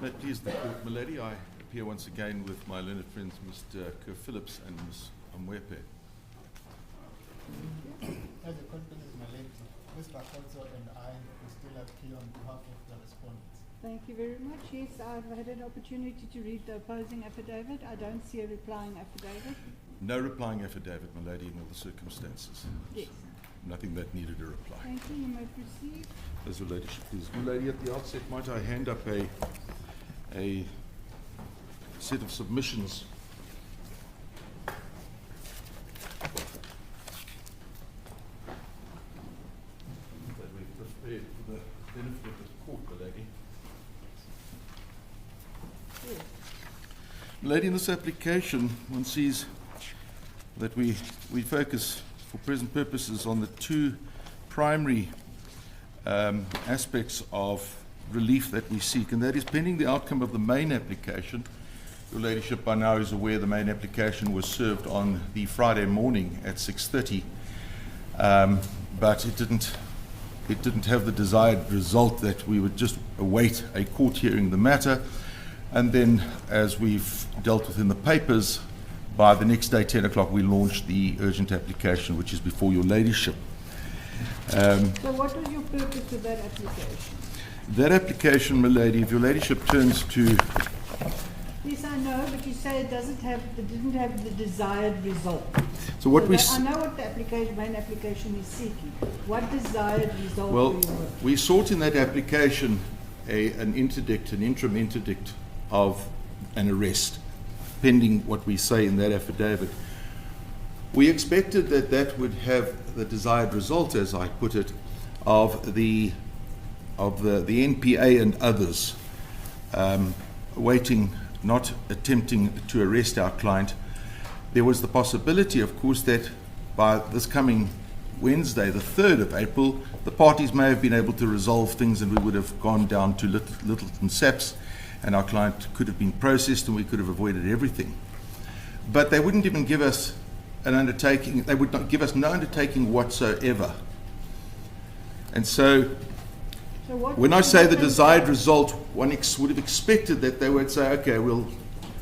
May it please the court, my lady, I appear once again with my learned friends, Mr. Kerr Phillips and Ms. Amwepe. As a confidence, my lady, Mr. Afonso and I will still appear on behalf of the respondents. Thank you very much. Yes, I've had an opportunity to read the opposing affidavit. I don't see a replying affidavit. No replying affidavit, my lady, in all the circumstances. Yes. Nothing that needed a reply. Thank you. You may proceed. As your ladyship please. My lady, at the outset, might I hand up a set of submissions that we've prepared for the benefit of the court, my lady. Yes. Lady, in this application, one sees that we focus, for present purposes, on the two primary aspects of relief that we seek, and that is pending the outcome of the main application. Your ladyship by now is aware the main application was served on the Friday morning at 6:30, but it didn't have the desired result that we would just await a court hearing the matter, and then, as we've dealt with in the papers, by the next day, 10 o'clock, we launched the urgent application, which is before your ladyship. So what was your purpose of that application? That application, my lady, if your ladyship turns to... Yes, I know, but you say it didn't have the desired result. So what we... I know what the main application is seeking. What desired result Well, do you want? we sought in that application an interim interdict of an arrest, pending what we say in that affidavit. We expected that that would have the desired result, as I put it, of the NPA and others waiting, not attempting to arrest our client. There was the possibility, of course, that by this coming Wednesday, the 3rd of April, the parties may have been able to resolve things and we would have gone down to Littleton Saps and our client could have been processed and we could have avoided everything. But they wouldn't even give us an undertaking, they would not give us no undertaking whatsoever. And so when I say the desired result, one would have expected that they would say, okay, we'll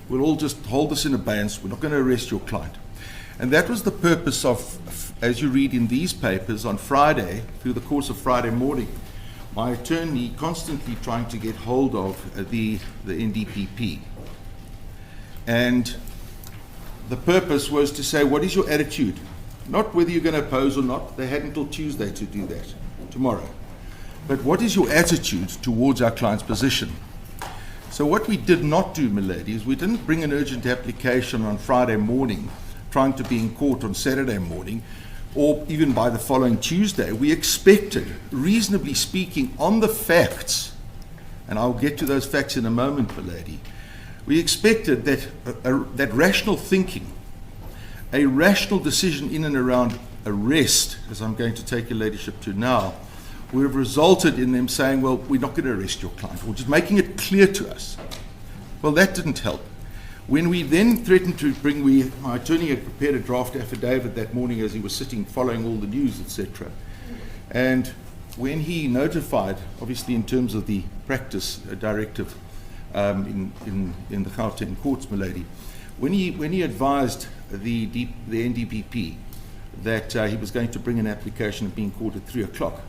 all just hold this in abeyance, we're not going to arrest your client. And that was the purpose of, as you read in these papers, on Friday, through the course of Friday morning, my attorney constantly trying to get hold of the NDPP. And the purpose was to say, what is your attitude? Not whether you're going to oppose or not, they had until Tuesday to do that, tomorrow. But what is your attitude towards our client's position? So what we did not do, my lady, is we didn't bring an urgent application on Friday morning, trying to be in court on Saturday morning, or even by the following Tuesday. We expected, reasonably speaking, on the facts, and I'll get to those facts in a moment, my lady, we expected that that rational thinking, a rational decision in and around arrest, as I'm going to take your ladyship to now, would have resulted in them saying, well, we're not going to arrest your client, or just making it clear to us. Well, that didn't help. When we then threatened to bring, my attorney had prepared a draft affidavit that morning as he was sitting following all the news, etc. And when he notified, obviously in terms of the practice directive in the Gauteng courts, my lady, when he advised the NDPP that he was going to bring an application and be in court at 3 o'clock,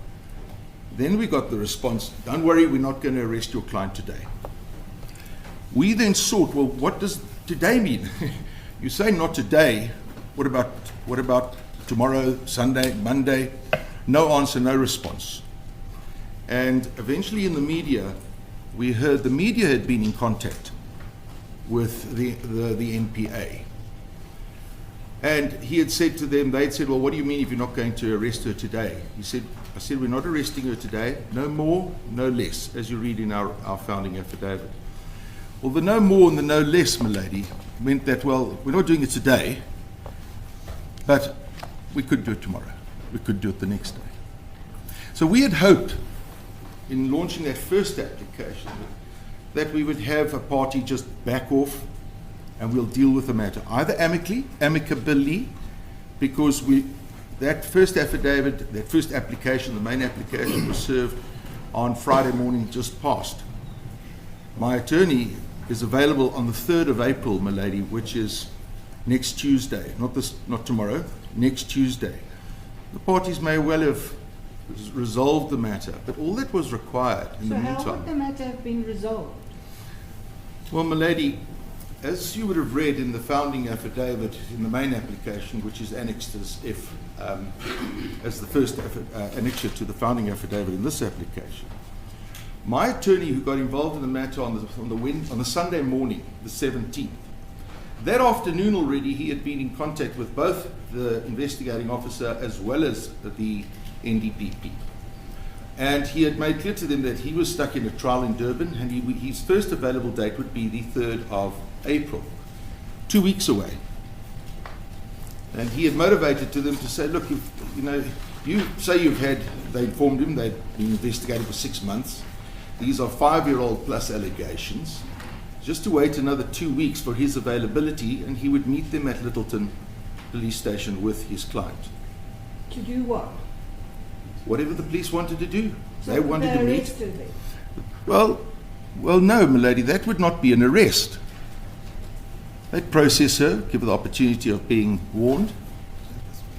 then we got the response, don't worry, we're not going to arrest your client today. We then sought, well, what does today mean? You say not today, what about tomorrow, Sunday, Monday? No answer, no response. And eventually in the media, we heard the media had been in contact with the NPA. And he had said to them, they had said, well, what do you mean if you're not going to arrest her today? I said, we're not arresting her today, no more, no less, as you read in our founding affidavit. Well, the no more and the no less, my lady, meant that, well, we're not doing it today, but we could do it tomorrow. We could do it the next day. So we had hoped, in launching that first application, that we would have a party just back off and we'll deal with the matter, either amicably, because that first affidavit, that first application, the main application was served on Friday morning just past. my attorney is available on the 3rd of April, my lady, which is next Tuesday, not tomorrow, next Tuesday. The parties may well have resolved the matter, but all that was required in the So how would meantime. the matter have been resolved? Well, my lady, as you would have read in the founding affidavit in the main application, which is annexed as as the first annexure to the founding affidavit in this application, my attorney who got involved in the matter on the Sunday morning, the 17th, that afternoon already he had been in contact with both the investigating officer as well as the NDPP. And he had made clear to them that he was stuck in a trial in Durban, and his first available date would be the 3rd of April, 2 weeks away. And he had motivated to them to say, look, you say they informed him they'd been investigated for 6 months. These are 5-year-old plus allegations. Just to wait another 2 weeks for his availability, and he would meet them at Littleton police station with his client. To do what? Whatever the police wanted to do. So They wanted to meet. arrest her then? Well, no, my lady, that would not be an arrest. They'd process her, give her the opportunity of being warned,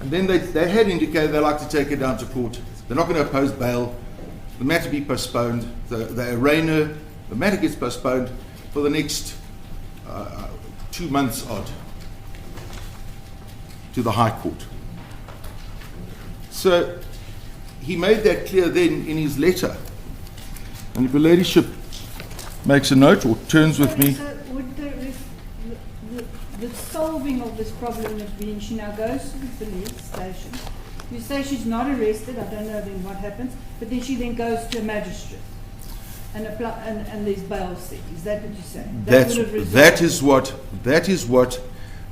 and then they had indicated they'd like to take her down to court. They're not going to oppose bail. The matter be postponed. They arraign her. The matter gets postponed for the next 2 months odd to the High Court. So he made that clear then in his letter. And if your ladyship makes a note or turns with me. So would the solving of this problem have been, she now goes to the police station, you say she's not arrested, I don't know then what happens, but then she then goes to a magistrate and there's bail set. Is that what you're saying? That is what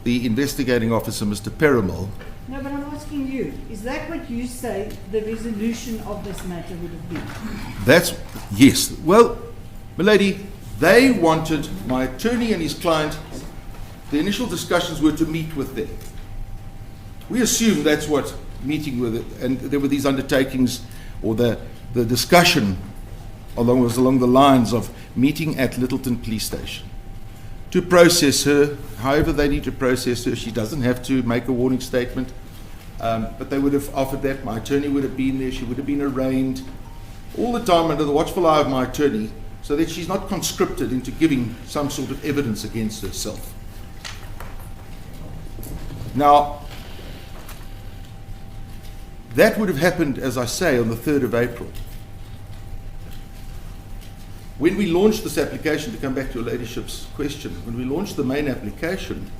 the investigating officer, Mr. Perumal. No, but I'm asking you, is that what you say the resolution of this matter would have been? Yes. Well, my lady, they wanted my attorney and his client, the initial discussions were to meet with them. We assume that's what meeting with it, and there were these undertakings, or the discussion was along the lines of meeting at Littleton police station to process her, however they need to process her. She doesn't have to make a warning statement, but they would have offered that. My attorney would have been there. She would have been arraigned all the time under the watchful eye of my attorney, so that she's not conscripted into giving some sort of evidence against herself. Now, that would have happened, as I say, on the 3rd of April. When we launched this application, to come back to your ladyship's question, when we launched the main application,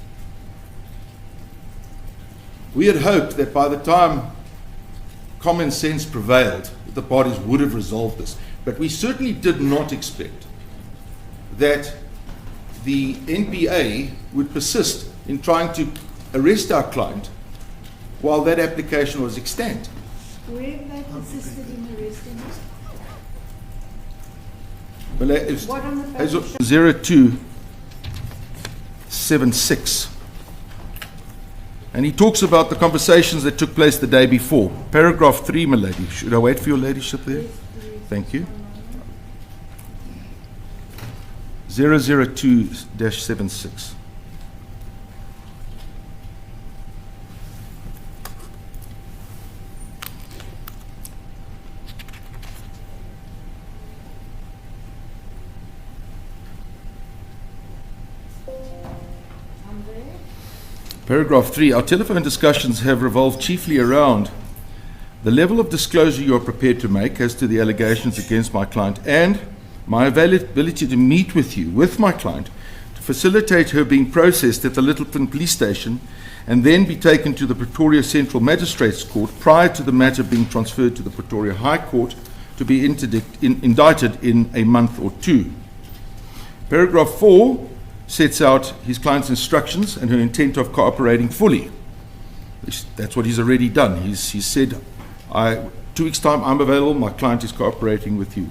we had hoped that by the time common sense prevailed, the parties would have resolved this. But we certainly did not expect that the NPA would persist in trying to arrest our client while that application was extant. Where have they persisted in arresting us? Well, it's What on the paper? 0276. And he talks about the conversations that took place the day before. Paragraph 3, my lady. Should I wait for your ladyship there? Thank you. 002-76. Paragraph 3, our telephone discussions have revolved chiefly around the level of disclosure you are prepared to make as to the allegations against my client and my availability to meet with my client, to facilitate her being processed at the Littleton police station and then be taken to the Pretoria Central Magistrates Court prior to the matter being transferred to the Pretoria High Court to be indicted in a month or two. Paragraph 4 sets out his client's instructions and her intent of cooperating fully. That's what he's already done. He's said, 2 weeks' time, I'm available, my client is cooperating with you.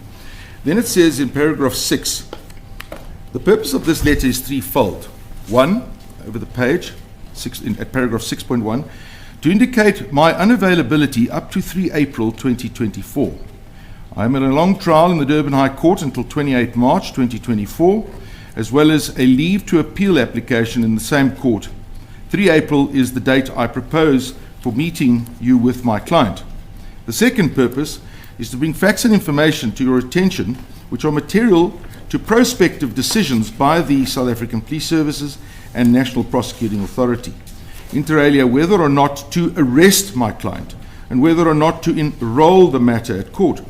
Then it says in paragraph 6, the purpose of this letter is threefold. 1, over the page, at paragraph 6.1, to indicate my unavailability up to 3 April 2024. I am in a long trial in the Durban High Court until 28 March 2024, as well as a leave to appeal application in the same court. 3 April is the date I propose for meeting you with my client. The second purpose is to bring facts and information to your attention which are material to prospective decisions by the South African Police Services and National Prosecuting Authority, inter alia whether or not to arrest my client and whether or not to enroll the matter at court.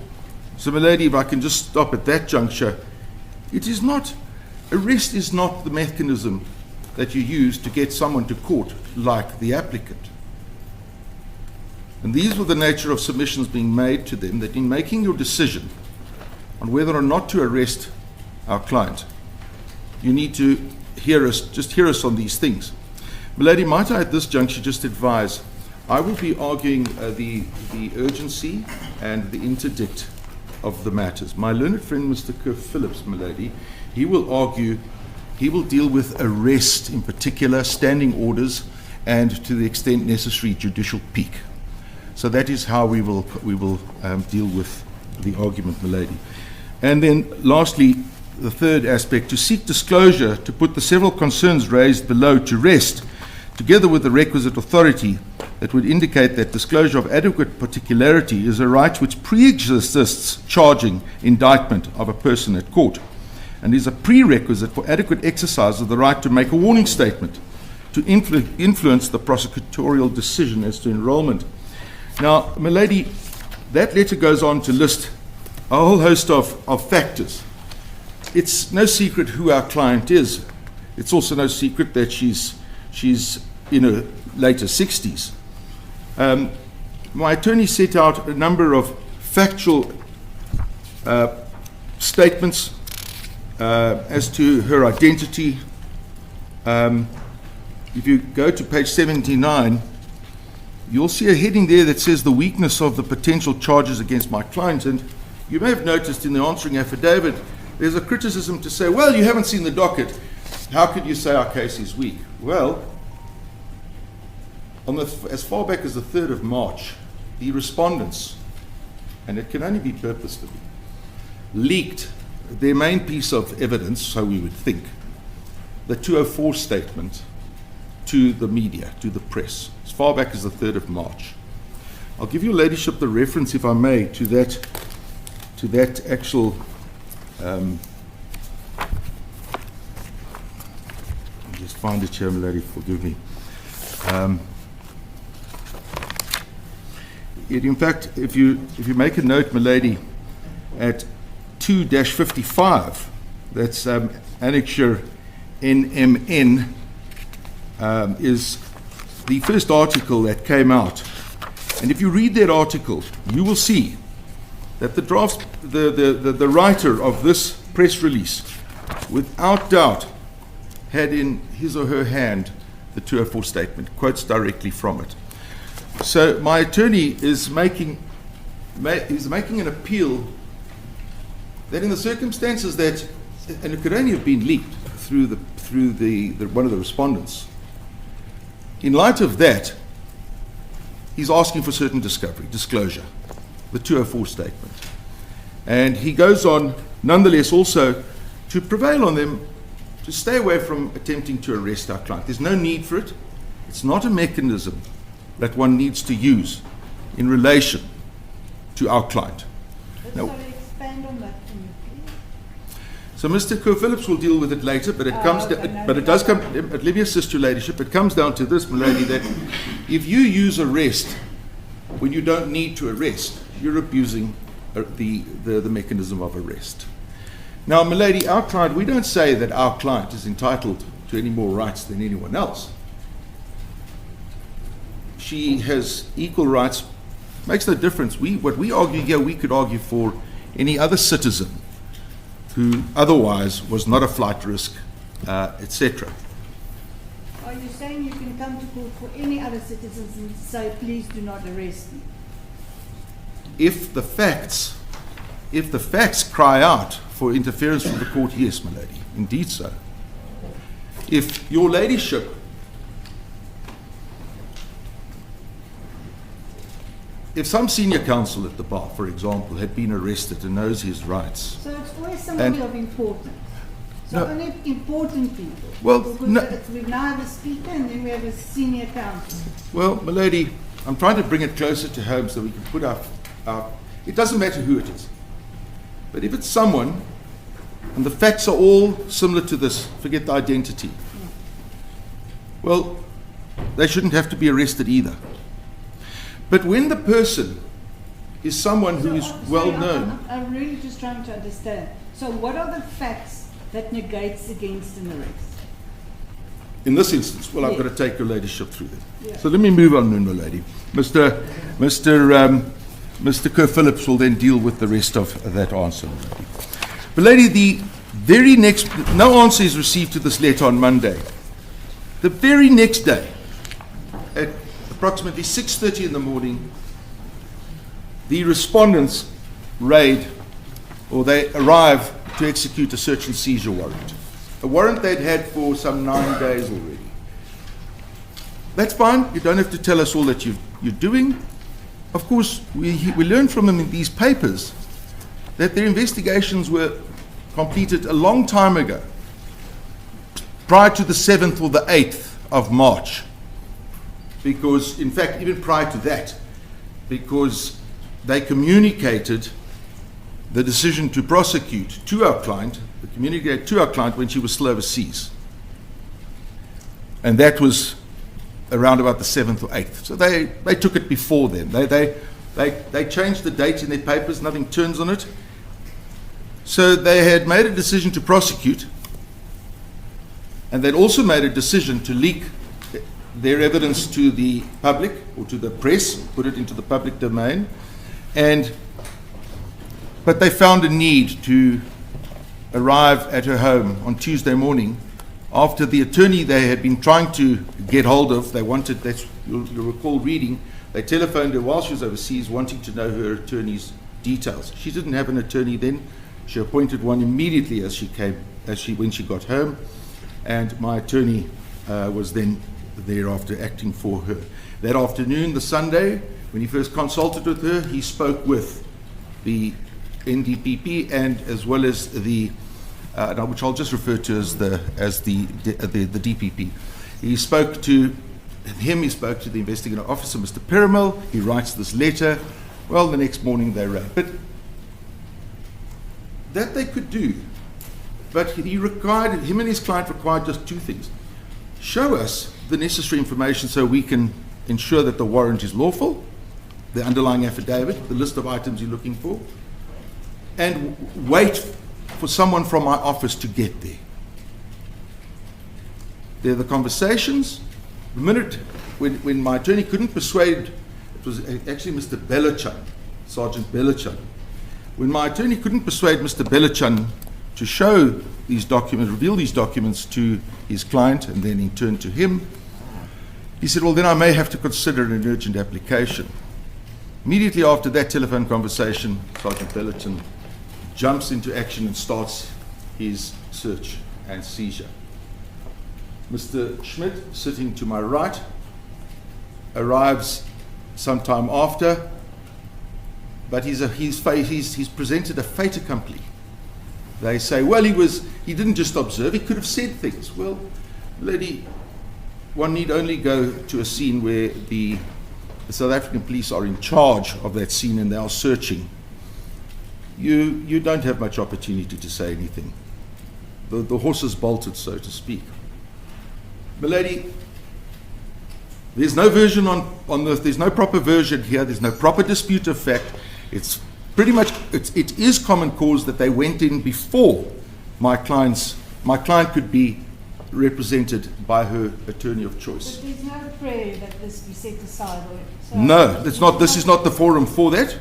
So, my lady, if I can just stop at that juncture, arrest is not the mechanism that you use to get someone to court like the applicant. And these were the nature of submissions being made to them, that in making your decision on whether or not to arrest our client, you need to hear us on these things. Milady, might I at this juncture just advise, I will be arguing the urgency and the interdict of the matters. My learned friend, Mr. Kerr Phillips, milady, he will deal with arrest in particular, standing orders, and to the extent necessary, judicial peak. So that is how we will deal with the argument, milady. And then lastly, the third aspect, to seek disclosure, to put the several concerns raised below to rest, together with the requisite authority that would indicate that disclosure of adequate particularity is a right which pre-exists charging indictment of a person at court, and is a prerequisite for adequate exercise of the right to make a warning statement, to influence the prosecutorial decision as to enrollment. Now, my lady, that letter goes on to list a whole host of factors. It's no secret who our client is. It's also no secret that she's in her later 60s. My attorney set out a number of factual statements as to her identity. If you go to page 79, you'll see a heading there that says the weakness of the potential charges against my client. And you may have noticed in the answering affidavit, there's a criticism to say, well, you haven't seen the docket. How could you say our case is weak? Well, as far back as the 3rd of March, the respondents, and it can only be purposefully, leaked their main piece of evidence, so we would think, the 204 statement, to the media, to the press, as far back as the 3rd of March. I'll give your ladyship the reference, if I may, to that actual just find it here, my lady, forgive me. In fact, if you make a note, my lady, at 2-55, that's annexure NMN, is the first article that came out. And if you read that article, you will see that the writer of this press release, without doubt, had in his or her hand the 204 statement, quotes directly from it. So my attorney is making an appeal that in the circumstances that, and it could only have been leaked through one of the respondents, in light of that, he's asking for certain disclosure, the 204 statement. And he goes on, nonetheless, also to prevail on them to stay away from attempting to arrest our client. There's no need for it. It's not a mechanism that one needs to use in relation to our client. Now, Sorry, expand on that, can you please? so Mr. Kerr Phillips will deal with it later, but it does come. Let me assist your ladyship. It comes down to this, my lady, that if you use arrest when you don't need to arrest, you're abusing the mechanism of arrest. Now, my lady, our client, we don't say that our client is entitled to any more rights than anyone else. She has equal rights. Makes no difference. What we argue here, we could argue for any other citizen who otherwise was not a flight risk, etc. Are you saying you can come to court for any other citizens and say, please do not arrest me? If the facts cry out for interference from the court, yes, my lady, indeed so. If your ladyship if some senior counsel at the bar, for example, had been arrested and knows his rights. So it's always somebody And- of importance. So No. only important people. Well, Because no. we now have a speaker and then we have a senior counsel. Well, my lady, I'm trying to bring it closer to home so we can put our, it doesn't matter who it is. But if it's someone, and the facts are all similar to this, forget the identity, well, they shouldn't have to be arrested either. But when the person is someone who is well known, I'm really just trying to understand. So what are the facts that negates against an arrest? in this instance, well, I've Yeah. got to take your ladyship through that. Yeah. So let me move on then, my lady. Mr. Kerr Phillips will then deal with the rest of that answer. But lady, the very next, no answer is received to this letter on Monday. The very next day, at approximately 6:30 in the morning, the respondents raid, or they arrive to execute a search and seizure warrant. A warrant they'd had for some 9 days already. That's fine. You don't have to tell us all that you're doing. Of course, we learned from them in these papers that their investigations were completed a long time ago, prior to the 7th or the 8th of March. Because, in fact, even prior to that, because they communicated the decision to prosecute to our client, when she was still overseas. And that was around about the 7th or 8th. So they took it before then. They changed the date in their papers, nothing turns on it. So they had made a decision to prosecute, and they'd also made a decision to leak their evidence to the public or to the press, put it into the public domain. But they found a need to arrive at her home on Tuesday morning after the attorney they had been trying to get hold of, you'll recall reading, they telephoned her while she was overseas wanting to know her attorney's details. She didn't have an attorney then. She appointed one immediately when she got home, and my attorney was then thereafter acting for her. That afternoon, the Sunday, when he first consulted with her, he spoke with the NDPP and as well as the, which I'll just refer to as the DPP. He spoke to him, he spoke to the investigating officer, Mr. Perumal. He writes this letter. Well, the next morning they ran. But that they could do. But him and his client required just two things. Show us the necessary information so we can ensure that the warrant is lawful, the underlying affidavit, the list of items you're looking for, and wait for someone from my office to get there. They're the conversations. The minute when my attorney couldn't persuade, it was actually Mr. Belachan, Sergeant Belachan. When my attorney couldn't persuade Mr. Belachan to show these documents, reveal these documents to his client and then in turn to him, he said, well, then I may have to consider an urgent application. Immediately after that telephone conversation, Sergeant Belachan jumps into action and starts his search and seizure. Mr. Schmidt, sitting to my right, arrives sometime after, but he's presented a fait accompli. They say, well, he didn't just observe, he could have said things. Well, lady, one need only go to a scene where the South African police are in charge of that scene and they are searching. You don't have much opportunity to say anything. The horse is bolted, so to speak. Milady, there's no version on this, there's no proper version here, there's no proper dispute of fact. It's pretty much, it is common cause that they went in before my client could be represented by her attorney of choice. But there's no prayer that this be set aside. No, it's not. This is not the forum for that.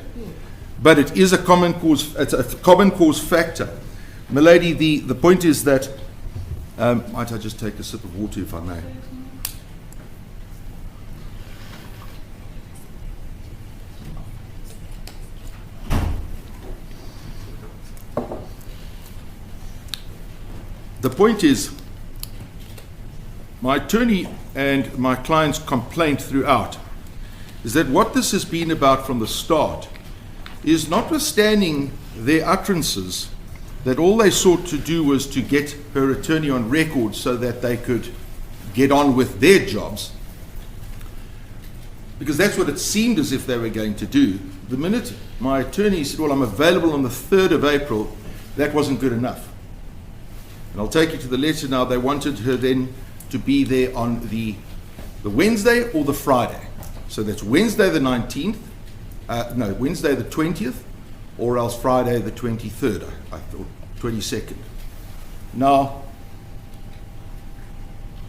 But it is a common cause. It's a common cause factor. Milady, the point is that. Might I just take a sip of water, if I may? The point is, my attorney and my client's complaint throughout is that what this has been about from the start is, notwithstanding their utterances that all they sought to do was to get her attorney on record so that they could get on with their jobs, because that's what it seemed as if they were going to do. The minute my attorney said, well, I'm available on the 3rd of April, that wasn't good enough. And I'll take you to the letter now. They wanted her then to be there on the Wednesday or the Friday. So that's Wednesday the 19th, Wednesday the 20th, or else Friday the 23rd, I thought, 22nd. Now,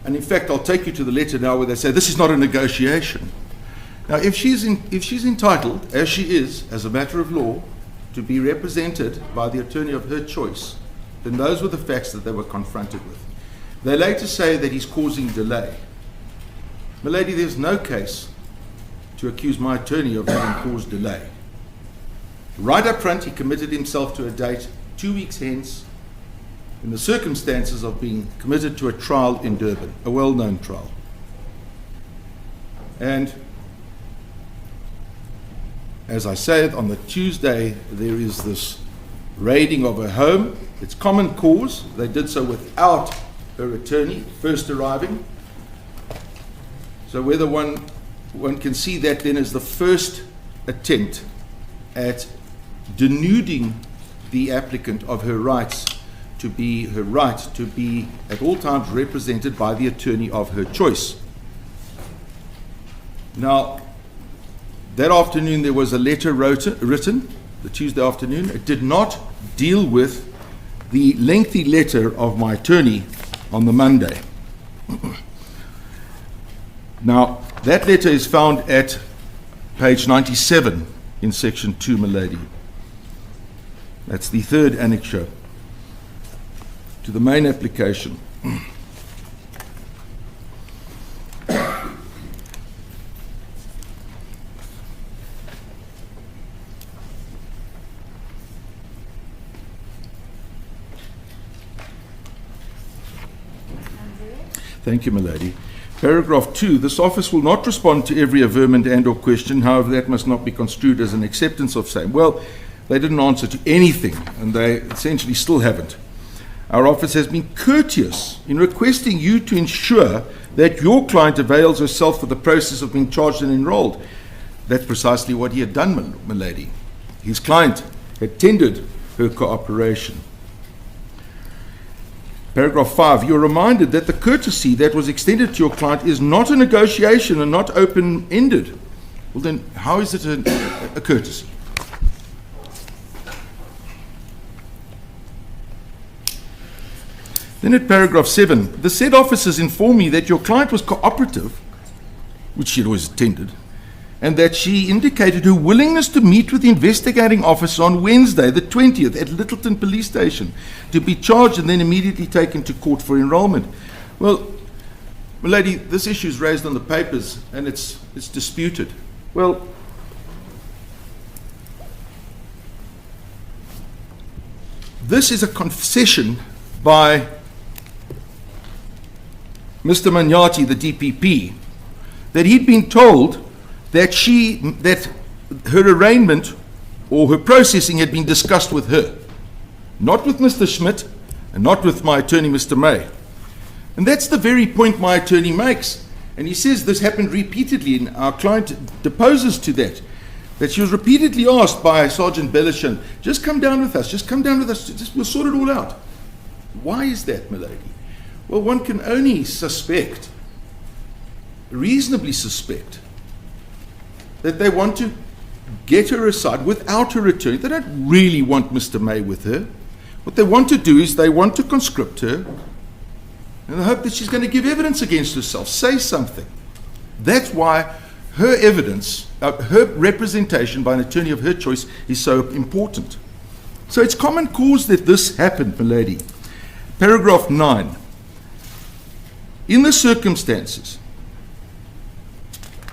and in fact, I'll take you to the letter now where they say this is not a negotiation. Now, if she's entitled, as she is, as a matter of law, to be represented by the attorney of her choice, then those were the facts that they were confronted with. They later say that he's causing delay. Milady, there's no case to accuse my attorney of having caused delay. Right up front, he committed himself to a date 2 weeks hence, in the circumstances of being committed to a trial in Durban, a well-known trial. And as I said, on the Tuesday, there is this raiding of her home. It's common cause. They did so without her attorney first arriving. So whether one can see that then as the first attempt at denuding the applicant of her rights to be at all times represented by the attorney of her choice. Now, that afternoon there was a letter written, the Tuesday afternoon. It did not deal with the lengthy letter of my attorney on the Monday. Now, that letter is found at page 97 in section 2, milady. That's the third annexure to the main application. Thank you, milady. Paragraph 2, this office will not respond to every averment and or question, however that must not be construed as an acceptance of same. Well, they didn't answer to anything, and they essentially still haven't. Our office has been courteous in requesting you to ensure that your client avails herself of the process of being charged and enrolled. That's precisely what he had done, milady. His client had tendered her cooperation. Paragraph 5, you're reminded that the courtesy that was extended to your client is not a negotiation and not open-ended. Well then, how is it a courtesy? Then at paragraph 7, the said officers informed me that your client was cooperative, which she had always attended, and that she indicated her willingness to meet with the investigating officer on Wednesday, the 20th, at Littleton Police Station, to be charged and then immediately taken to court for enrollment. Well, milady, this issue is raised on the papers and it's disputed. Well, this is a concession by Mr. Manyati, the DPP, that he'd been told that her arraignment or her processing had been discussed with her, not with Mr. Schmidt and not with my attorney, Mr. May. And that's the very point my attorney makes. And he says this happened repeatedly, and our client deposes to that she was repeatedly asked by Sergeant Bellishan, just come down with us, we'll sort it all out. Why is that, milady? Well, one can only reasonably suspect, that they want to get her aside without her attorney. They don't really want Mr. May with her. What they want to do is they want to conscript her in the hope that she's going to give evidence against herself, say something. That's why her evidence, her representation by an attorney of her choice is so important. So it's common cause that this happened, milady. Paragraph 9. In the circumstances.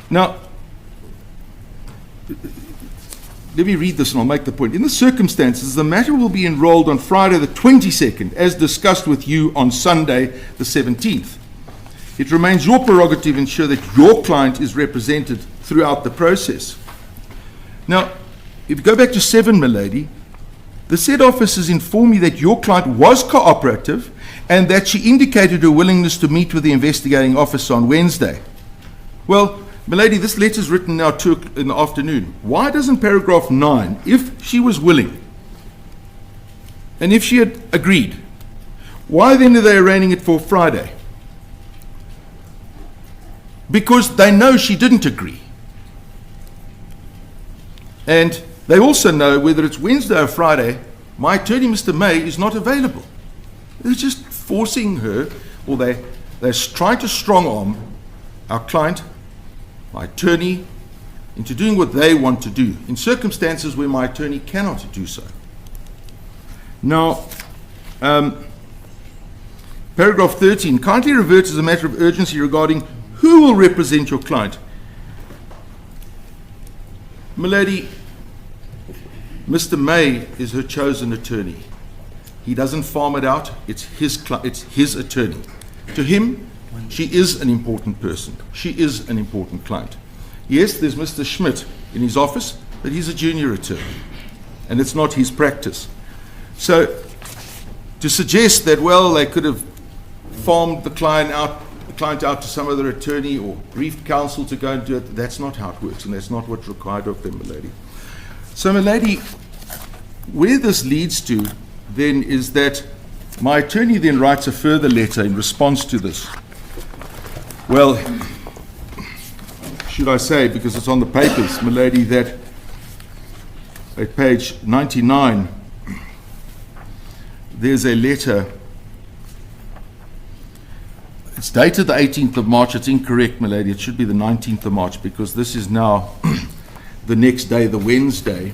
Now, let me read this and I'll make the point. In the circumstances, the matter will be enrolled on Friday the 22nd, as discussed with you on Sunday the 17th. It remains your prerogative to ensure that your client is represented throughout the process. Now, if you go back to 7, my lady, the said officers inform me that your client was cooperative and that she indicated her willingness to meet with the investigating officer on Wednesday. Well, my lady, this letter's written now 2 in the afternoon. Why doesn't paragraph 9, if she was willing, and if she had agreed, why then are they arraigning it for Friday? Because they know she didn't agree. And they also know whether it's Wednesday or Friday, my attorney, Mr. May, is not available. They're just forcing her, or they're trying to strong-arm our client, my attorney, into doing what they want to do in circumstances where my attorney cannot do so. Now, paragraph 13, kindly revert as a matter of urgency regarding who will represent your client. My lady, Mr. May is her chosen attorney. He doesn't farm it out. It's his attorney. To him, she is an important person. She is an important client. Yes, there's Mr. Schmidt in his office, but he's a junior attorney, and it's not his practice. So to suggest that, well, they could have farmed the client out to some other attorney or briefed counsel to go and do it, that's not how it works, and that's not what's required of them, my lady. So, my lady, where this leads to then is that my attorney then writes a further letter in response to this. Well, should I say, because it's on the papers, my lady, that at page 99, there's a letter. It's dated the 18th of March. It's incorrect, my lady. It should be the 19th of March, because this is now the next day, the Wednesday.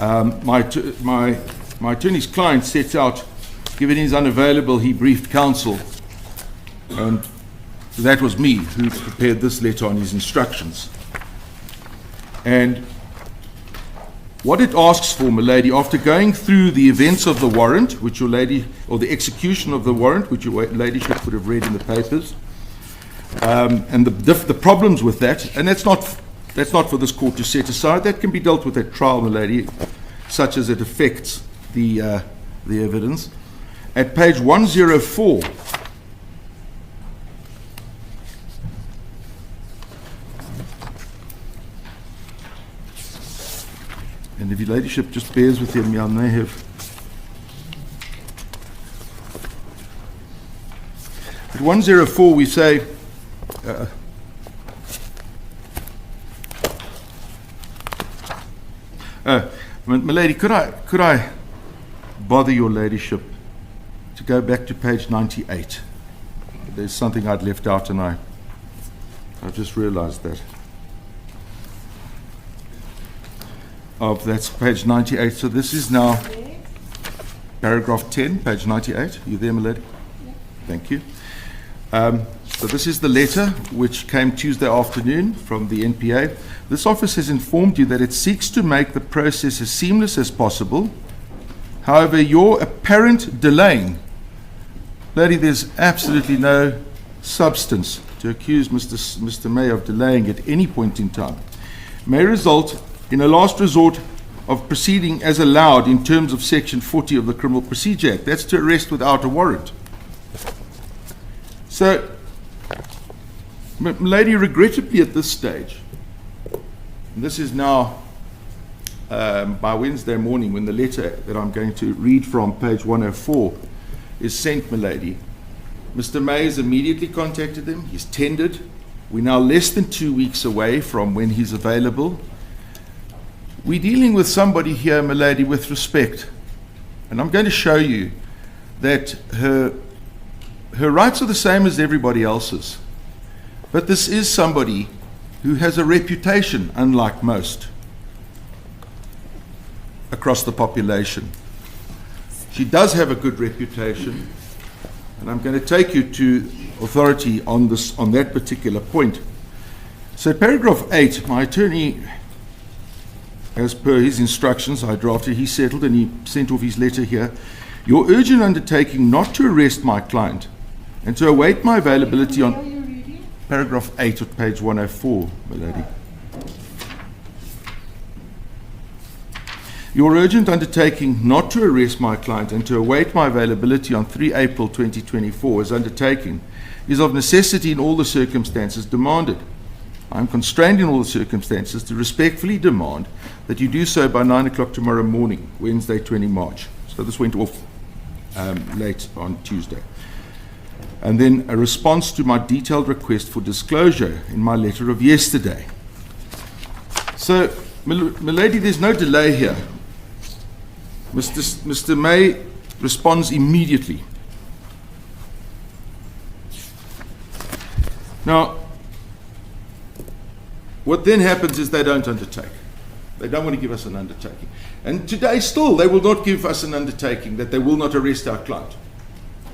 My attorney's client sets out, given he's unavailable, he briefed counsel, and that was me who prepared this letter on his instructions. And what it asks for, my lady, after going through the events of the warrant, which your lady, or the execution of the warrant, which your ladyship would have read in the papers, and the problems with that, and that's not for this court to set aside. That can be dealt with at trial, my lady, such as it affects the evidence. At page 104, and if your ladyship just bears with him, I may have. At 104, we say, my lady, could I bother your ladyship to go back to page 98? There's something I'd left out, and I've just realized that. That's page 98. So this is now paragraph 10, page 98. You there, my lady? Yeah. Thank you. So this is the letter which came Tuesday afternoon from the NPA. This office has informed you that it seeks to make the process as seamless as possible. However, your apparent delaying, lady, there's absolutely no substance to accuse Mr. May of delaying at any point in time, may result in a last resort of proceeding as allowed in terms of Section 40 of the Criminal Procedure Act. That's to arrest without a warrant. So, lady, regrettably at this stage, and this is now by Wednesday morning when the letter that I'm going to read from, page 104, is sent, my lady, Mr. May has immediately contacted them. He's tendered. We're now less than 2 weeks away from when he's available. We're dealing with somebody here, my lady, with respect. And I'm going to show you that her rights are the same as everybody else's. But this is somebody who has a reputation, unlike most, across the population. She does have a good reputation, and I'm going to take you to authority on that particular point. So paragraph 8, my attorney, as per his instructions, I drafted, he settled, and he sent off his letter here. Your urgent undertaking not to arrest my client and to await my availability on paragraph 8 of page 104, milady. Your urgent undertaking not to arrest my client and to await my availability on 3 April 2024 as undertaken is of necessity in all the circumstances demanded. I am constrained in all the circumstances to respectfully demand that you do so by 9 o'clock tomorrow morning, Wednesday, 20 March. So this went off late on Tuesday. And then a response to my detailed request for disclosure in my letter of yesterday. So, milady, there's no delay here. Mr. May responds immediately. Now, what then happens is they don't undertake. They don't want to give us an undertaking. And today still, they will not give us an undertaking that they will not arrest our client.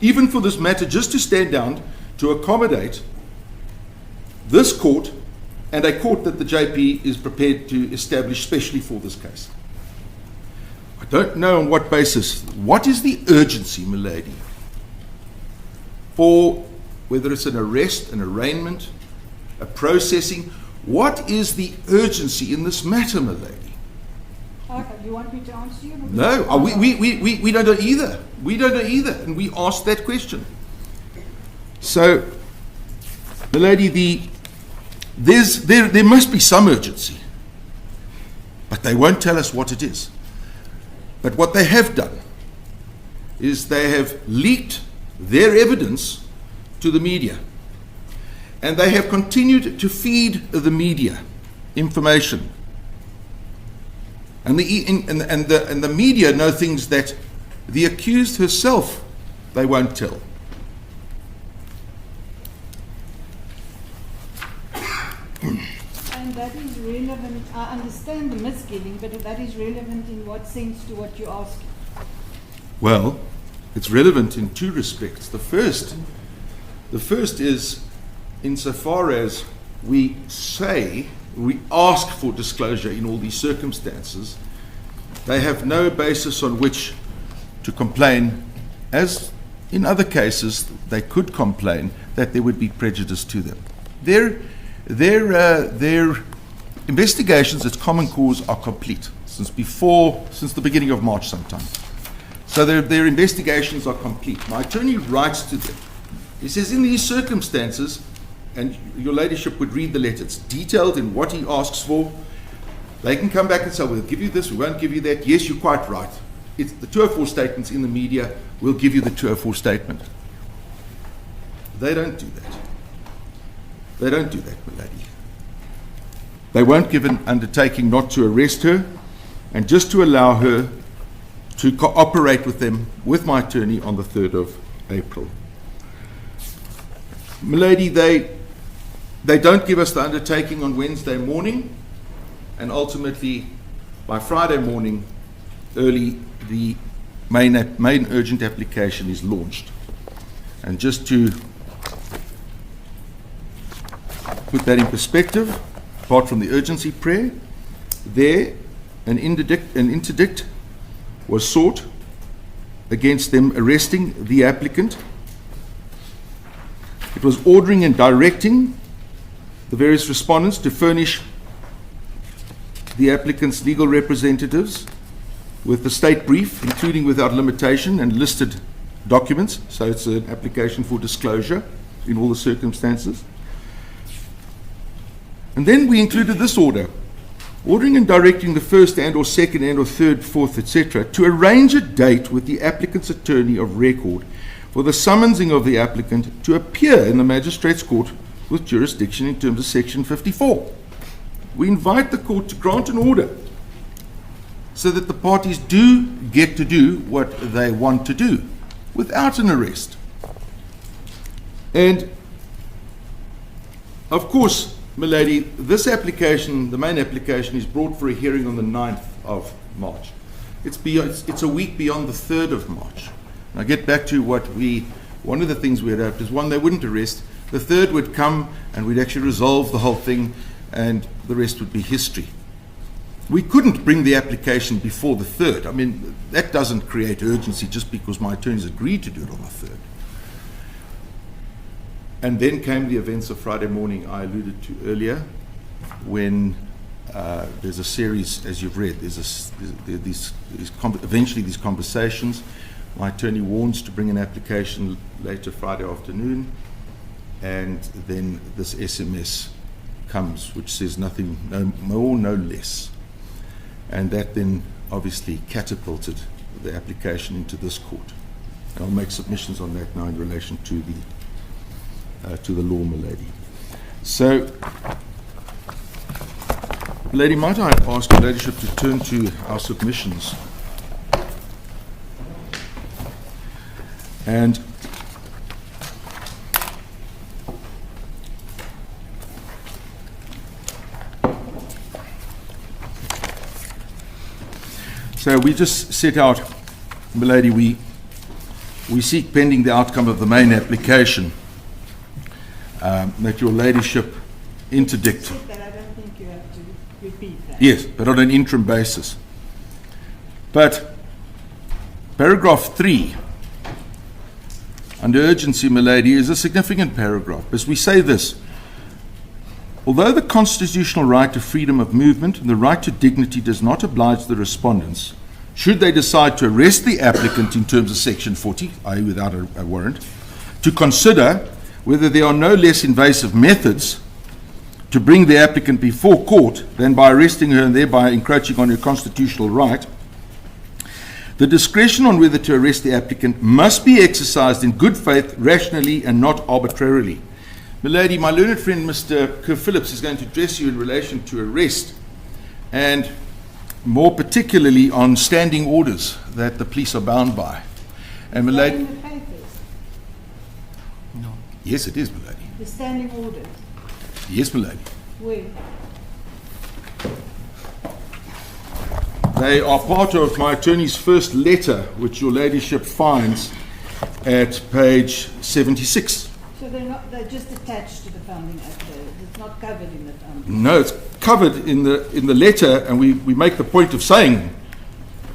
Even for this matter, just to stand down to accommodate this court and a court that the JP is prepared to establish specially for this case. I don't know on what basis. What is the urgency, milady, for whether it's an arrest, an arraignment, a processing? What is the urgency in this matter, milady? Okay, you want me to answer you? No, we don't know either. We don't know either, and we asked that question. So, milady, there must be some urgency, but they won't tell us what it is. But what they have done is they have leaked their evidence to the media. And they have continued to feed the media information. And the media know things that the accused herself they won't tell. And that is relevant. I understand the misgiving, but that is relevant in what sense to what you're asking? Well, it's relevant in two respects. The first is insofar as we ask for disclosure in all these circumstances, they have no basis on which to complain, as in other cases they could complain that there would be prejudice to them. Their investigations at Common Cause are complete since the beginning of March sometime. So their investigations are complete. My attorney writes to them. He says, in these circumstances, and your ladyship would read the letter, it's detailed in what he asks for. They can come back and say, we'll give you this, we won't give you that. Yes, you're quite right. It's the 204 statements in the media, we'll give you the 204 statement. They don't do that. They don't do that, my lady. They won't give an undertaking not to arrest her and just to allow her to cooperate with them, with my attorney, on the 3rd of April. Milady, they don't give us the undertaking on Wednesday morning, and ultimately by Friday morning early the main urgent application is launched. And just to put that in perspective, apart from the urgency prayer, an interdict was sought against them arresting the applicant. It was ordering and directing the various respondents to furnish the applicant's legal representatives with the state brief, including without limitation and listed documents. So it's an application for disclosure in all the circumstances. And then we included this order, ordering and directing the first and or second and or third, fourth, etc., to arrange a date with the applicant's attorney of record for the summonsing of the applicant to appear in the magistrate's court with jurisdiction in terms of Section 54. We invite the court to grant an order so that the parties do get to do what they want to do without an arrest. And of course, milady, this application, the main application, is brought for a hearing on the 9th of March. It's a week beyond the 3rd of March. And I get back to one of the things we had hoped is, one, they wouldn't arrest. The 3rd would come and we'd actually resolve the whole thing and the rest would be history. We couldn't bring the application before the 3rd. I mean, that doesn't create urgency just because my attorneys agreed to do it on the 3rd. And then came the events of Friday morning I alluded to earlier, when there's a series, as you've read, eventually these conversations. My attorney warns to bring an application later Friday afternoon, and then this SMS comes, which says nothing, no more, no less. And that then obviously catapulted the application into this court. And I'll make submissions on that now in relation to the law, milady. So, milady, might I ask your ladyship to turn to our submissions? And so we just set out, milady, we seek, pending the outcome of the main application, that your ladyship interdict. But I don't think you have to repeat that. Yes, but on an interim basis. But paragraph 3, under urgency, milady, is a significant paragraph, because we say this: although the constitutional right to freedom of movement and the right to dignity does not oblige the respondents, should they decide to arrest the applicant in terms of section 40, i.e. without a warrant, to consider whether there are no less invasive methods to bring the applicant before court than by arresting her and thereby encroaching on her constitutional right, the discretion on whether to arrest the applicant must be exercised in good faith, rationally, and not arbitrarily. Milady, my learned friend Mr. Kerr Phillips is going to address you in relation to arrest, and more particularly on standing orders that the police are bound by. And milady, In the papers, yes, it is, milady. the standing orders. Yes, milady. Where? They are part of my attorney's first letter, which your ladyship finds at page 76. So they're just attached to the founding act. It's not covered in the founding. No, it's covered in the letter, and we make the point of saying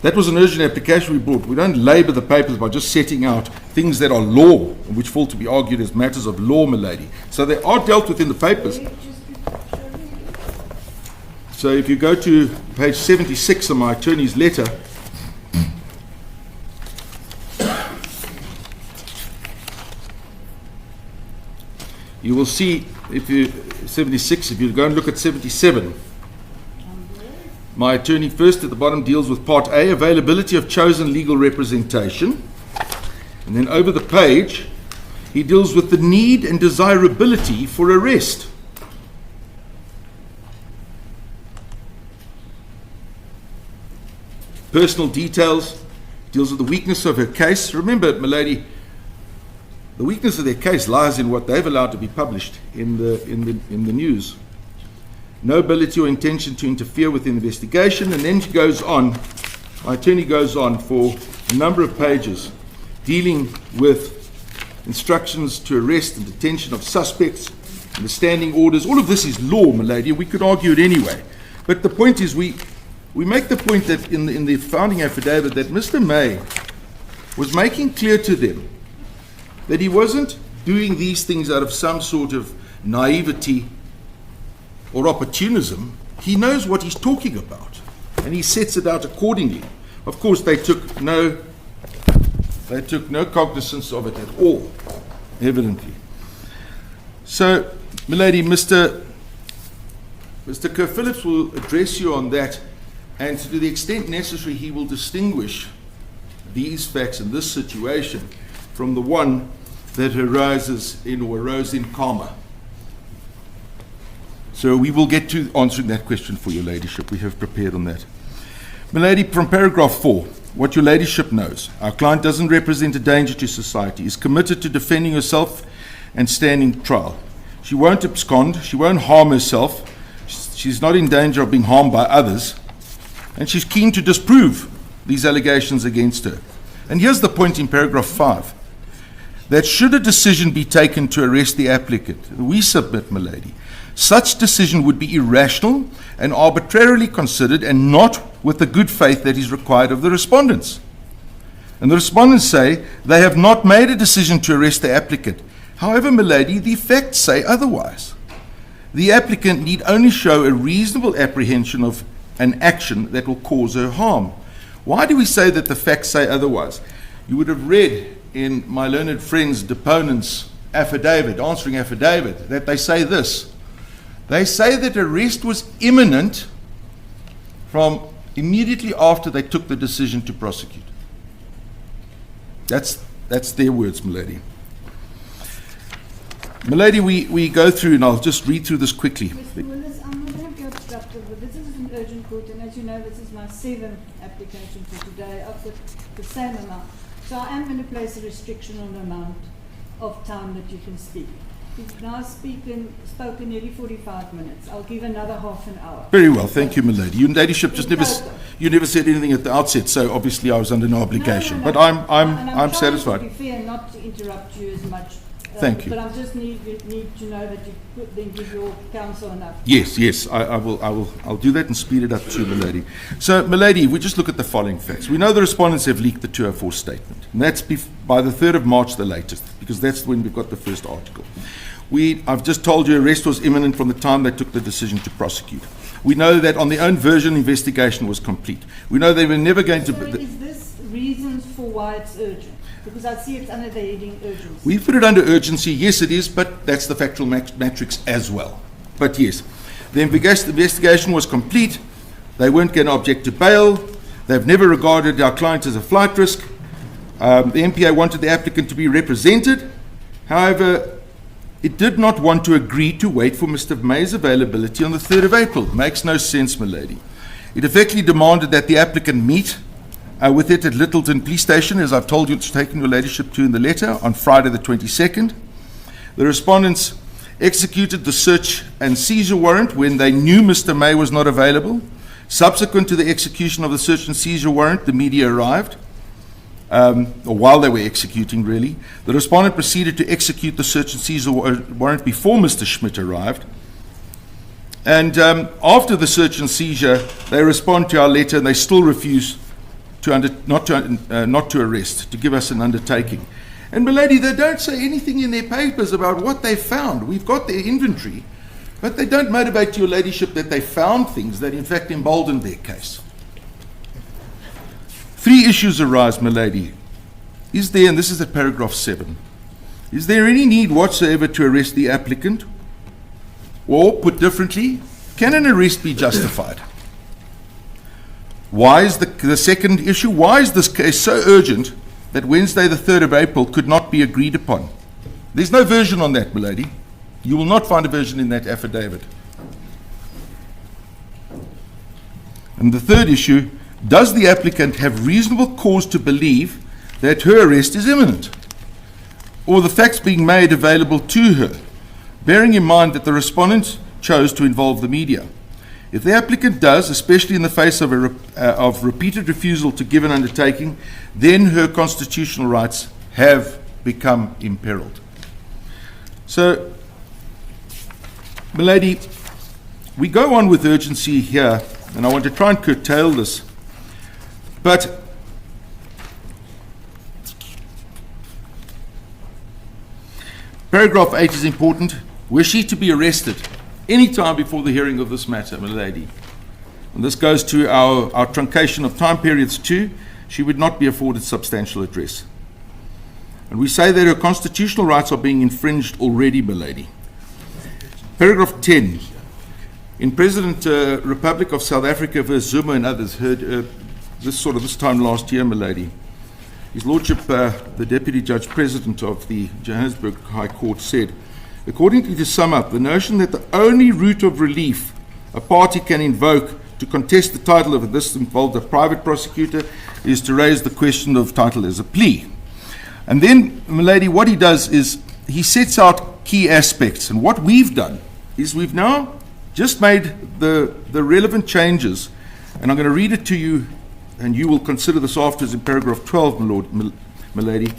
that was an urgent application we brought. We don't labour the papers by just setting out things that are law, which fall to be argued as matters of law, milady. So they are dealt with in the papers. So if you go to page 76 of my attorney's letter, you will see, if you 76, if you go and look at 77, my attorney first at the bottom deals with part A, availability of chosen legal representation, and then over the page he deals with the need and desirability for arrest. Personal details, deals with the weakness of her case. Remember, milady, the weakness of their case lies in what they've allowed to be published in the news. No ability or intention to interfere with the investigation, and then she goes on, my attorney goes on for a number of pages dealing with instructions to arrest and detention of suspects, and the standing orders. All of this is law, milady, we could argue it anyway. But the point is, we make the point that in the founding affidavit that Mr. May was making clear to them that he wasn't doing these things out of some sort of naivety or opportunism. He knows what he's talking about, and he sets it out accordingly. Of course, they took no cognizance of it at all, evidently. So, milady, Mr. Kerr Phillips will address you on that, and to the extent necessary, he will distinguish these facts in this situation from the one that arose in Karma. So we will get to answering that question for your ladyship. We have prepared on that. Milady, from paragraph 4, what your ladyship knows: our client doesn't represent a danger to society, is committed to defending herself and standing trial. She won't abscond, she won't harm herself, she's not in danger of being harmed by others, and she's keen to disprove these allegations against her. And here's the point in paragraph 5, that should a decision be taken to arrest the applicant, we submit, milady, such decision would be irrational and arbitrarily considered, and not with the good faith that is required of the respondents. And the respondents say they have not made a decision to arrest the applicant, However, milady, the facts say otherwise. The applicant need only show a reasonable apprehension of an action that will cause her harm. Why do we say that the facts say otherwise? You would have read in my learned friend's deponent's affidavit, answering affidavit, that they say this. They say that arrest was imminent from immediately after they took the decision to prosecute. That's their words, milady. Milady, we go through, and I'll just read through this quickly. Mr. Willis, I'm not going to be obstructive, but this is an urgent court, and as you know, this is my 7th application for today of the same amount. So I am going to place a restriction on the amount of time that you can speak. You've now spoken nearly 45 minutes. I'll give another half an hour. Very well, thank you, milady. Your ladyship just never said anything at the outset, so obviously I was under no obligation. No. But I'm satisfied. I'm trying to be fair and not to interrupt you as much. Thank you. But I just need to know that you then give your counsel enough. Yes, I'll do that and speed it up too, milady. So, milady, we just look at the following facts. We know the respondents have leaked the 204 statement, and that's by the 3rd of March, the latest, because that's when we've got the first article. I've just told you arrest was imminent from the time they took the decision to prosecute. We know that on their own version, investigation was complete. We know they were never going to... So is this reasons for why it's urgent? Because I see it's under the heading urgency. We put it under urgency, yes it is, but that's the factual matrix as well. But yes, the investigation was complete. They weren't going to object to bail. They've never regarded our client as a flight risk. The NPA wanted the applicant to be represented. However, it did not want to agree to wait for Mr. May's availability on the 3rd of April. Makes no sense, my lady. It effectively demanded that the applicant meet with it at Littleton Police Station, as I've told you, it's taken your ladyship to in the letter, on Friday the 22nd. The respondents executed the search and seizure warrant when they knew Mr. May was not available. Subsequent to the execution of the search and seizure warrant, the media arrived. Or while they were executing, really. The respondent proceeded to execute the search and seizure warrant before Mr. Schmidt arrived. And after the search and seizure, they respond to our letter and they still refuse not to arrest, to give us an undertaking. And, milady, they don't say anything in their papers about what they found. We've got their inventory, but they don't motivate your ladyship that they found things that in fact emboldened their case. 3 issues arise, my lady. Is there, and this is at paragraph 7, is there any need whatsoever to arrest the applicant? Or, put differently, can an arrest be justified? Why is the second issue, why is this case so urgent that Wednesday the 3rd of April could not be agreed upon? There's no version on that, my lady. You will not find a version in that affidavit. And the third issue, does the applicant have reasonable cause to believe that her arrest is imminent, or the facts being made available to her, bearing in mind that the respondent chose to involve the media? If the applicant does, especially in the face of repeated refusal to give an undertaking, then her constitutional rights have become imperiled. So, my lady, we go on with urgency here, and I want to try and curtail this. But paragraph 8 is important. Were she to be arrested any time before the hearing of this matter, my lady, and this goes to our truncation of time periods too, she would not be afforded substantial redress. And we say that her constitutional rights are being infringed already, my lady. Paragraph 10. In President Republic of South Africa versus Zuma and others, heard this time last year, my lady, His Lordship, the Deputy Judge President of the Johannesburg High Court, said, accordingly, to sum up, the notion that the only route of relief a party can invoke to contest the title of this involved a private prosecutor is to raise the question of title as a plea. And then, my lady, what he does is he sets out key aspects. And what we've done is we've now just made the relevant changes. And I'm going to read it to you, and you will consider this afterwards in paragraph 12, my lady.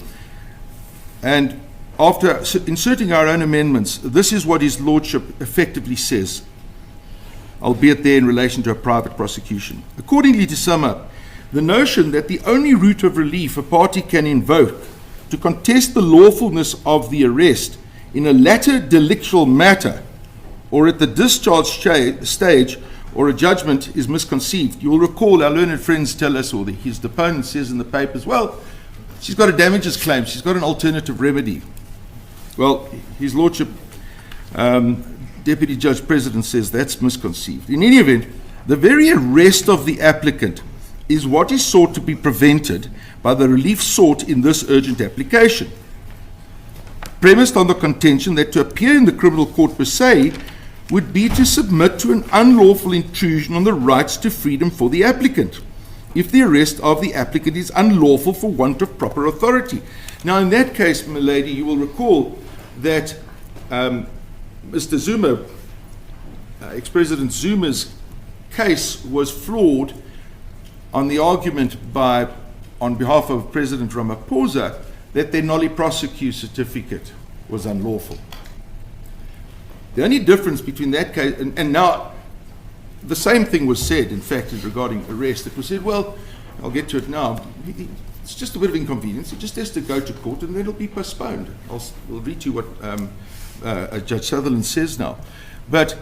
And after inserting our own amendments, this is what His Lordship effectively says, albeit there in relation to a private prosecution. Accordingly, to sum up, the notion that the only route of relief a party can invoke to contest the lawfulness of the arrest in a latter delictual matter or at the discharge stage or a judgment is misconceived. You will recall our learned friends tell us, or his deponent says in the papers, well, she's got a damages claim, she's got an alternative remedy. Well, His Lordship, Deputy Judge President, says that's misconceived. In any event, the very arrest of the applicant is what is sought to be prevented by the relief sought in this urgent application, premised on the contention that to appear in the criminal court per se would be to submit to an unlawful intrusion on the rights to freedom for the applicant, if the arrest of the applicant is unlawful for want of proper authority. Now, in that case, my lady, you will recall that Mr. Zuma, ex-President Zuma's case was flawed on the argument on behalf of President Ramaphosa that their nolli prosecu certificate was unlawful. The only difference between that case and now, the same thing was said, in fact, regarding arrest. It was said, well, I'll get to it now. It's just a bit of inconvenience. It just has to go to court and then it'll be postponed. I'll read you what Judge Sutherland says now. But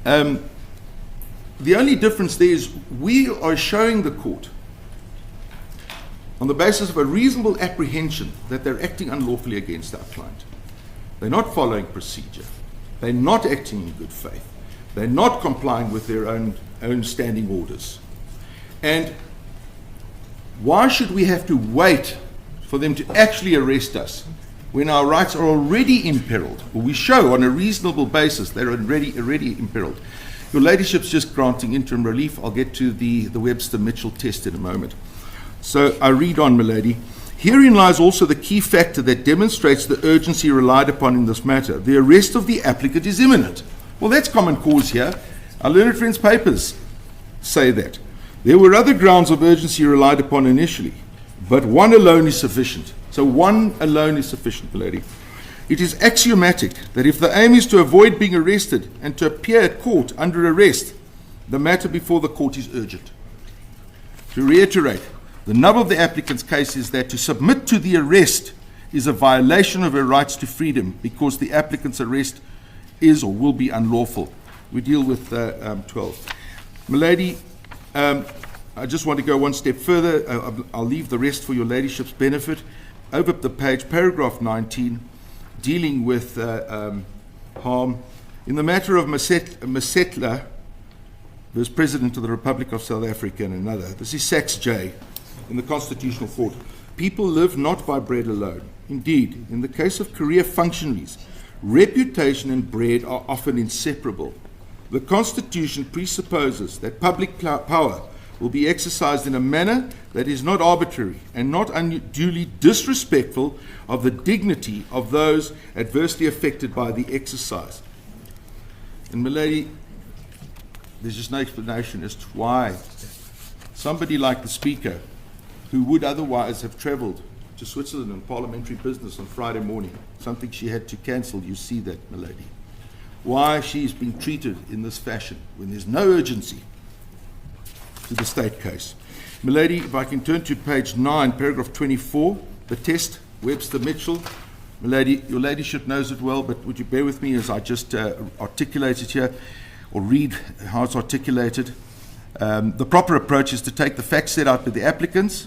the only difference there is we are showing the court, on the basis of a reasonable apprehension, that they're acting unlawfully against our client. They're not following procedure. They're not acting in good faith. They're not complying with their own standing orders. And why should we have to wait for them to actually arrest us when our rights are already imperiled? Well, we show on a reasonable basis they're already imperiled. Your Ladyship's just granting interim relief. I'll get to the Webster-Mitchell test in a moment. So I read on, my lady. Herein lies also the key factor that demonstrates the urgency relied upon in this matter. The arrest of the applicant is imminent. Well, that's common cause here. Our learned friends' papers say that. There were other grounds of urgency relied upon initially, but one alone is sufficient. So one alone is sufficient, my lady. It is axiomatic that if the aim is to avoid being arrested and to appear at court under arrest, the matter before the court is urgent. To reiterate, the nub of the applicant's case is that to submit to the arrest is a violation of her rights to freedom because the applicant's arrest is or will be unlawful. We deal with 12. My lady, I just want to go one step further. I'll leave the rest for your Ladyship's benefit. Over the page, paragraph 19, dealing with harm. In the matter of Masetla, who's President of the Republic of South Africa and another, this is Sachs J. in the Constitutional Court. People live not by bread alone. Indeed, in the case of career functionaries, reputation and bread are often inseparable. The Constitution presupposes that public power will be exercised in a manner that is not arbitrary and not unduly disrespectful of the dignity of those adversely affected by the exercise. And, my lady, there's just no explanation as to why somebody like the Speaker, who would otherwise have travelled to Switzerland on parliamentary business on Friday morning, something she had to cancel, you see that, my lady, why she's being treated in this fashion when there's no urgency to the state case. My lady, if I can turn to page 9, paragraph 24, the test, Webster-Mitchell. My lady, your Ladyship knows it well, but would you bear with me as I just articulate it here, or read how it's articulated. The proper approach is to take the facts set out by the applicants,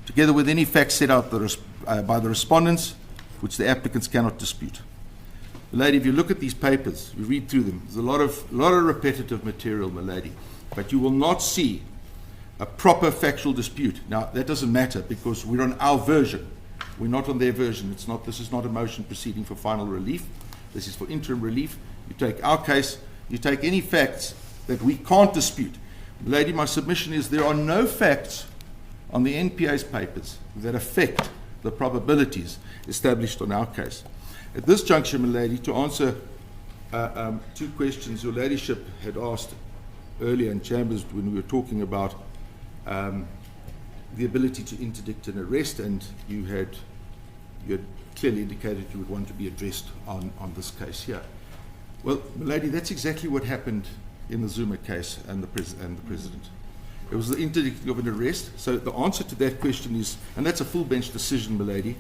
together with any facts set out by the respondents, which the applicants cannot dispute. My lady, if you look at these papers, you read through them, there's a lot of repetitive material, my lady, but you will not see a proper factual dispute. Now, that doesn't matter because we're on our version. We're not on their version. This is not a motion proceeding for final relief. This is for interim relief. You take our case, you take any facts that we can't dispute. Lady, my submission is there are no facts on the NPA's papers that affect the probabilities established on our case. At this juncture, my lady, to answer two questions your Ladyship had asked earlier in chambers when we were talking about the ability to interdict an arrest, and you had clearly indicated you would want to be addressed on this case here. Well, my lady, that's exactly what happened in the Zuma case and the President. It was the interdicting of an arrest. So the answer to that question is, and that's a full bench decision, my lady,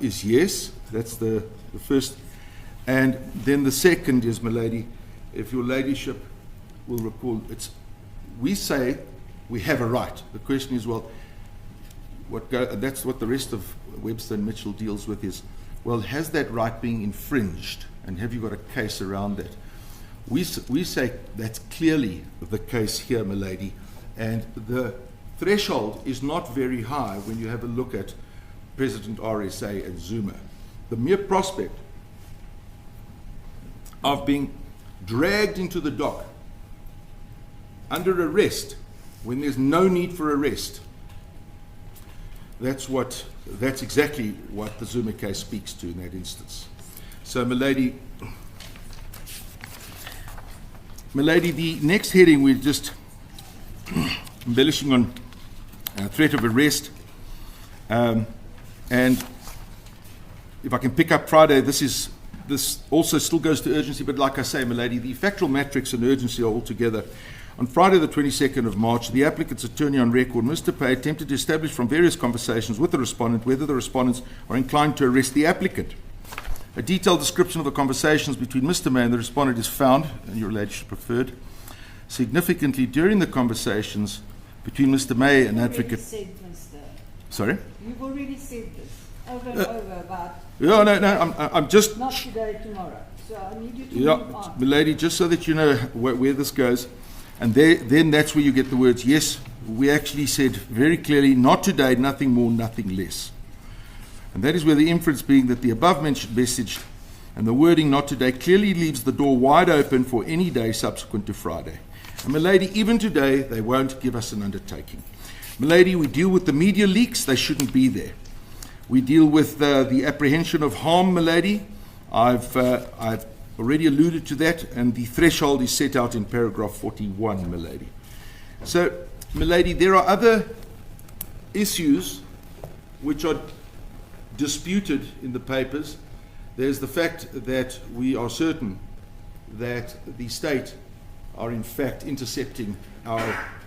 is yes. That's the first And then the second is, my lady, if your ladyship will recall, we say we have a right. The question is, well, that's what the rest of Webster and Mitchell deals with is, well, has that right been infringed? And have you got a case around that? We say that's clearly the case here, my lady. And the threshold is not very high when you have a look at President RSA and Zuma. The mere prospect of being dragged into the dock under arrest when there's no need for arrest, that's exactly what the Zuma case speaks to in that instance. So, my lady, the next heading, we're just embellishing on threat of arrest. And if I can pick up Friday, this also still goes to urgency, but like I say, my lady, the factual matrix and urgency are all together. On Friday, the 22nd of March, the applicant's attorney on record, Mr. Pay, attempted to establish from various conversations with the respondent whether the respondents are inclined to arrest the applicant. A detailed description of the conversations between Mr. May and the respondent is found, and your ladyship preferred. Significantly, during the conversations between Mr. May and advocate... Said, Mr. Sorry? You've already said this over and over about... Yeah, no, I'm just... Not today, tomorrow. So I need you to move on. My lady, just so that you know where this goes, and then that's where you get the words, yes, we actually said very clearly, not today, nothing more, nothing less. And that is where the inference being that the above-mentioned message and the wording not today clearly leaves the door wide open for any day subsequent to Friday. And, my lady, even today, they won't give us an undertaking. My lady, we deal with the media leaks. They shouldn't be there. We deal with the apprehension of harm, my lady. I've already alluded to that, and the threshold is set out in paragraph 41, my lady. So, my lady, there are other issues which are disputed in the papers. There's the fact that we are certain that the state are in fact intercepting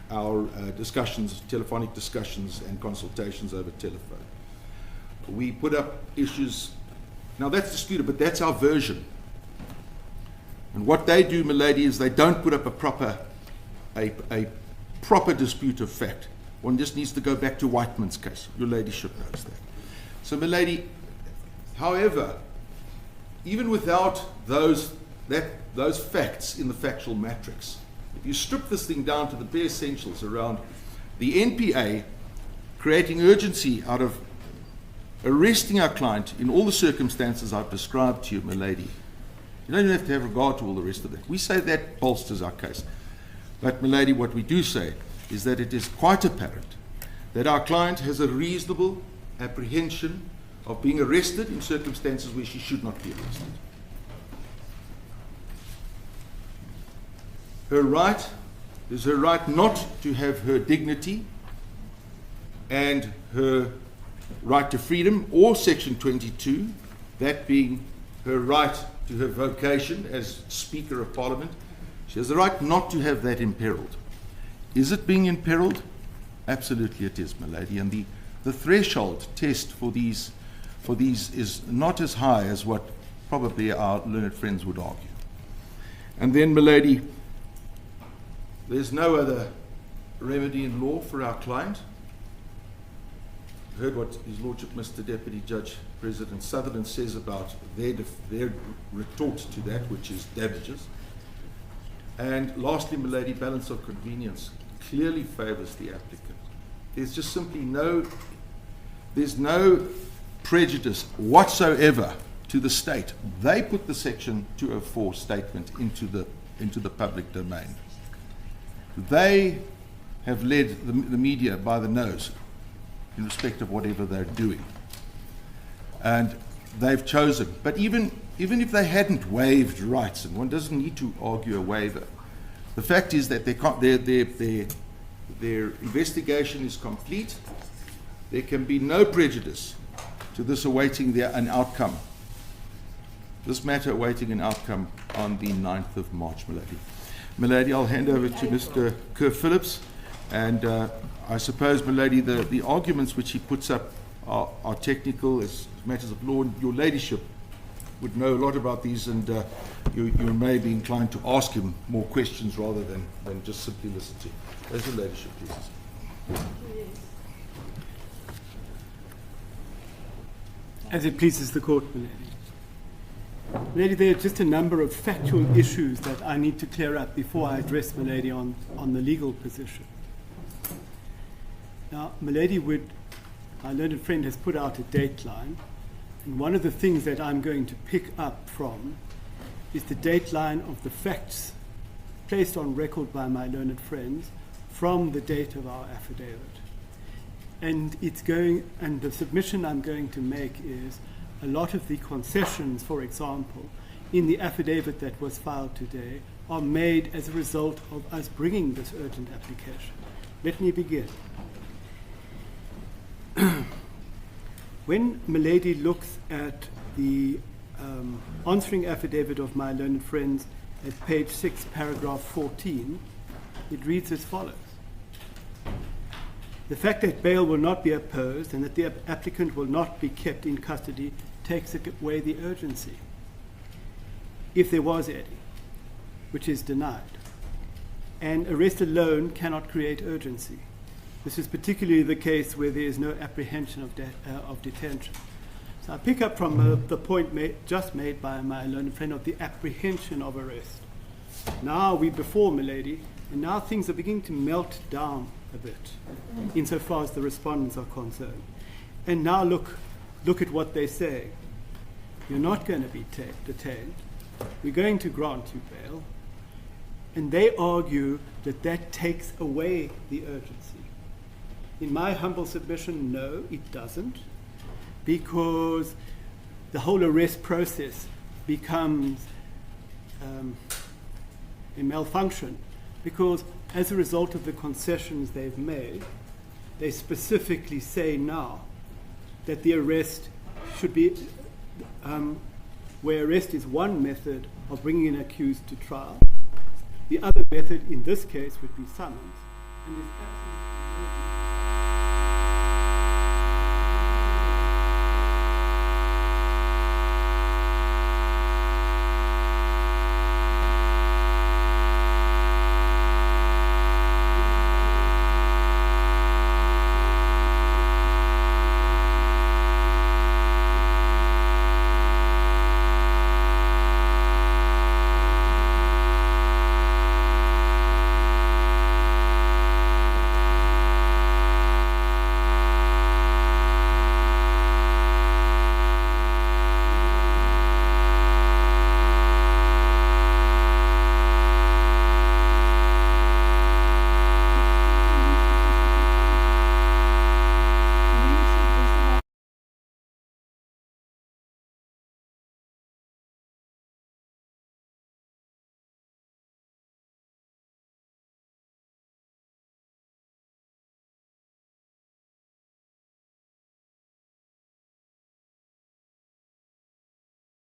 our discussions, telephonic discussions and consultations over telephone. We put up issues, now that's disputed, but that's our version. And what they do, my lady, is they don't put up a proper dispute of fact. One just needs to go back to Whiteman's case. Your ladyship knows that. So, my lady, however, even without those facts in the factual matrix, if you strip this thing down to the bare essentials around the NPA creating urgency out of arresting our client in all the circumstances I've described to you, my lady, you don't even have to have regard to all the rest of that. We say that bolsters our case. But, my lady, what we do say is that it is quite apparent that our client has a reasonable apprehension of being arrested in circumstances where she should not be arrested. Her right is her right not to have her dignity and her right to freedom, or Section 22, that being her right to her vocation as Speaker of Parliament. She has the right not to have that imperiled. Is it being imperiled? Absolutely it is, my lady. And the threshold test for these is not as high as what probably our learned friends would argue. And then, my lady, there's no other remedy in law for our client. Heard what His Lordship, Mr. Deputy Judge President Sutherland, says about their retort to that, which is damages. And lastly, my lady, balance of convenience clearly favours the applicant. There's just simply no prejudice whatsoever to the state. They put the Section 204 statement into the public domain. They have led the media by the nose in respect of whatever they're doing. And they've chosen. But even if they hadn't waived rights, and one doesn't need to argue a waiver, the fact is that their investigation is complete. There can be no prejudice to this awaiting an outcome. This matter awaiting an outcome on the 9th of March, my lady. My lady, I'll hand over to Mr. Kerr Phillips, and I suppose, my lady, the arguments which he puts up are technical as matters of law, and your ladyship would know a lot about these, and you may be inclined to ask him more questions rather than just simply listen to him. As your ladyship pleases. As it pleases the court, my lady. Lady, there are just a number of factual issues that I need to clear up before I address my lady on the legal position. Now, my lady my learned friend has put out a dateline, and one of the things that I'm going to pick up from is the dateline of the facts placed on record by my learned friends from the date of our affidavit. And the submission I'm going to make is a lot of the concessions, for example, in the affidavit that was filed today are made as a result of us bringing this urgent application. Let me begin. When Milady looks at the answering affidavit of my learned friends at page 6, paragraph 14, it reads as follows. The fact that bail will not be opposed and that the applicant will not be kept in custody takes away the urgency, if there was any, which is denied. And arrest alone cannot create urgency. This is particularly the case where there is no apprehension of detention. So I pick up from the point just made by my learned friend of the apprehension of arrest. Now we're before Milady, and now things are beginning to melt down a bit, insofar as the respondents are concerned. And now look at what they say. You're not going to be detained. We're going to grant you bail. And they argue that that takes away the urgency. In my humble submission, no, it doesn't, because the whole arrest process becomes a malfunction, because as a result of the concessions they've made, they specifically say now that the arrest should be, where arrest is one method of bringing an accused to trial, the other method in this case would be summons, and there's absolutely